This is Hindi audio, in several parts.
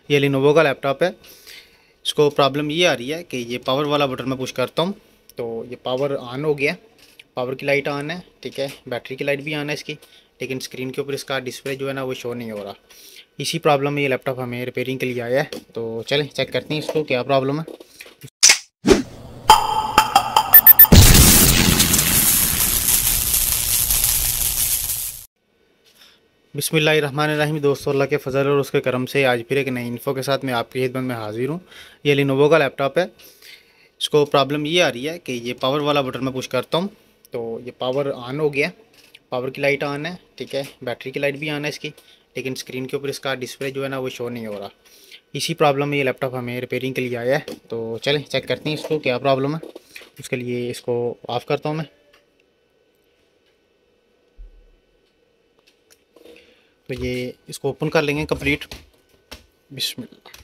ये लेनोवो का लैपटॉप है। इसको प्रॉब्लम ये आ रही है कि ये पावर वाला बटन मैं पुश करता हूँ तो ये पावर ऑन हो गया। पावर की लाइट ऑन है, ठीक है। बैटरी की लाइट भी ऑन है इसकी, लेकिन स्क्रीन के ऊपर इसका डिस्प्ले जो है ना वो शो नहीं हो रहा। इसी प्रॉब्लम में ये लैपटॉप हमें रिपेयरिंग के लिए आया है। तो चलें चेक करते हैं इसको क्या प्रॉब्लम है। बिस्मिल्लाहिर्रहमानिर्रहीम। दोस्तों, अल्लाह के फ़ज़ल और उसके करम से आज फिर एक नई इन्फो के साथ मैं आपकी खिदमत में हाज़िर हूँ। ये लेनोवो का लैपटॉप है। इसको प्रॉब्लम ये आ रही है कि ये पावर वाला बटन मैं पुश करता हूँ तो ये पावर ऑन हो गया। पावर की लाइट ऑन है, ठीक है। बैटरी की लाइट भी ऑन है इसकी, लेकिन स्क्रीन के ऊपर इसका डिस्प्ले जो है ना वो शो नहीं हो रहा। इसी प्रॉब्लम में ये लैपटॉप हमें रिपेयरिंग के लिए आया है। तो चलें चेक करते हैं इसको क्या प्रॉब्लम है। उसके लिए इसको ऑफ़ करता हूँ मैं। तो ये इसको ओपन कर लेंगे कंप्लीट। बिस्मिल्लाह।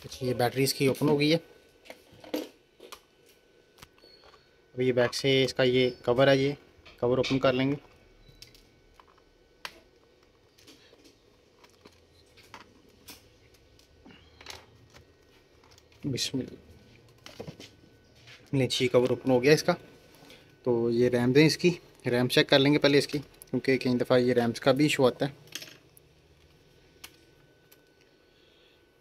अच्छा, ये बैटरी इसकी ओपन हो गई है। अभी ये बैक से इसका ये कवर है, ये कवर ओपन कर लेंगे। बिस्मिल्लाह। नीचे कवर ओपन हो गया इसका। तो ये रैम है इसकी, रैम चेक कर लेंगे पहले इसकी, क्योंकि कई दफ़ा ये रैम्स का भी इशू आता है।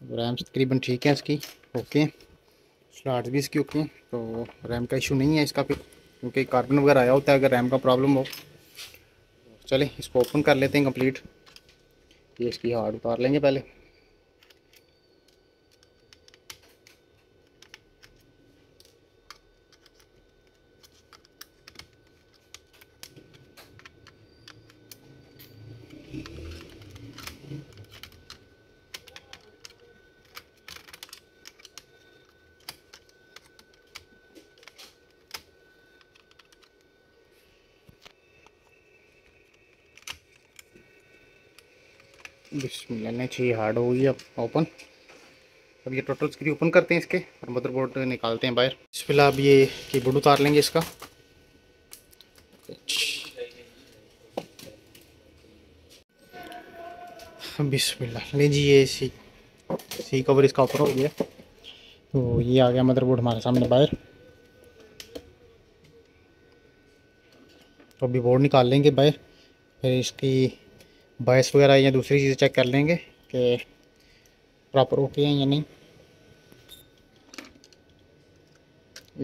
रैम तकरीबन ठीक है इसकी, ओके। स्लॉट्स भी इसकी ओके। तो रैम का इशू नहीं है इसका फिर, क्योंकि कार्बन वगैरह आया होता है अगर रैम का प्रॉब्लम हो। चले इसको ओपन कर लेते हैं कंप्लीट। ये इसकी हार्ड उतार लेंगे पहले। बिस्मिल्लाह। नहीं चाहिए, हार्ड हो गई अब ओपन। अब ये टोटल स्क्रीन ओपन करते हैं इसके और मदरबोर्ड निकालते हैं बाहर। फिलहाल अब ये कीबोर्ड उतार लेंगे इसका। बिस्मिल्लाह। नहीं जी, ये सी कवर इसका ऊपर हो गया। तो ये आ गया मदरबोर्ड हमारे सामने बाहर। तो अभी बोर्ड निकाल लेंगे बाहर, फिर इसकी बायस वगैरह या दूसरी चीज़ें चेक कर लेंगे कि प्रॉपर ओके हैं या नहीं।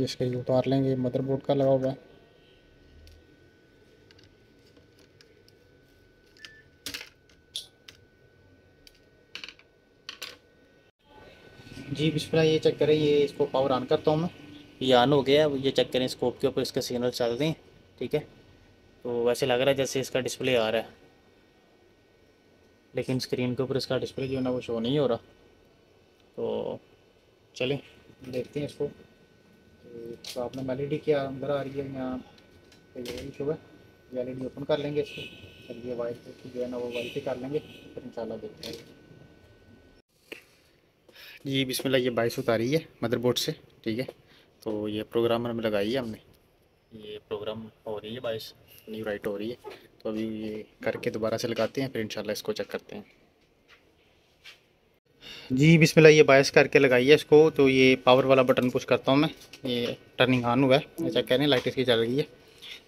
इसके लिए उतार लेंगे, मदरबोर्ड का लगा हुआ है। जी बिस्मिल्लाह। ये चेक करें, ये इसको पावर ऑन करता हूँ मैं। ये ऑन हो गया है। ये चेक करें स्कोप के ऊपर इसके सिग्नल चल रहे हैं, ठीक है। तो वैसे लग रहा है जैसे इसका डिस्प्ले आ रहा है, लेकिन स्क्रीन के ऊपर इसका डिस्प्ले जो है ना वो शो नहीं हो रहा। तो चलें देखते हैं इसको। तो आपने एलईडी क्या अंदर आ रही है यहाँ पे, ये इशू है। ये एलईडी ओपन कर लेंगे इसको। चलिए वाइट जो है ना वो वाइट कर लेंगे, फिर इंशाल्लाह देखते हैं। जी बिस्मिल्लाह। ये 22 उतारी है मदरबोर्ड से, ठीक है। तो ये प्रोग्रामर में लगाई है हमने। ये प्रोग्राम हो रही है 22 न्यू राइट हो रही है। तो अभी ये करके दोबारा से लगाते हैं, फिर इंशाल्लाह इसको चेक करते हैं। जी बिस्मिल्लाह। ये 22 करके लगाई है इसको। तो ये पावर वाला बटन पुश करता हूँ मैं। ये टर्निंग ऑन हुआ है, ये चेक करें लाइट इसकी चल रही है।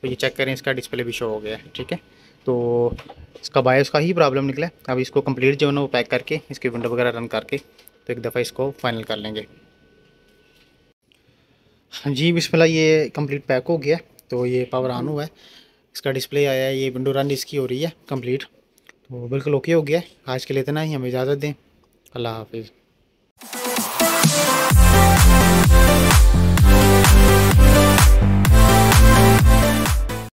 तो ये चेक करें इसका डिस्प्ले भी शो हो गया है, ठीक है। तो इसका बायस का ही प्रॉब्लम निकला है। अब इसको कंप्लीट जो है ना वो पैक करके इसकी विंडो वगैरह रन करके तो एक दफ़ा इसको फाइनल कर लेंगे। जी बिस्मिल्लाह। ये कंप्लीट पैक हो गया। तो ये पावर ऑन हुआ है, इसका डिस्प्ले आया है, ये विंडो रन इसकी हो रही है कंप्लीट। तो बिल्कुल ओके हो गया है। आज के लिए इतना ही, हमें इजाज़त दें। अल्लाह हाफिज़।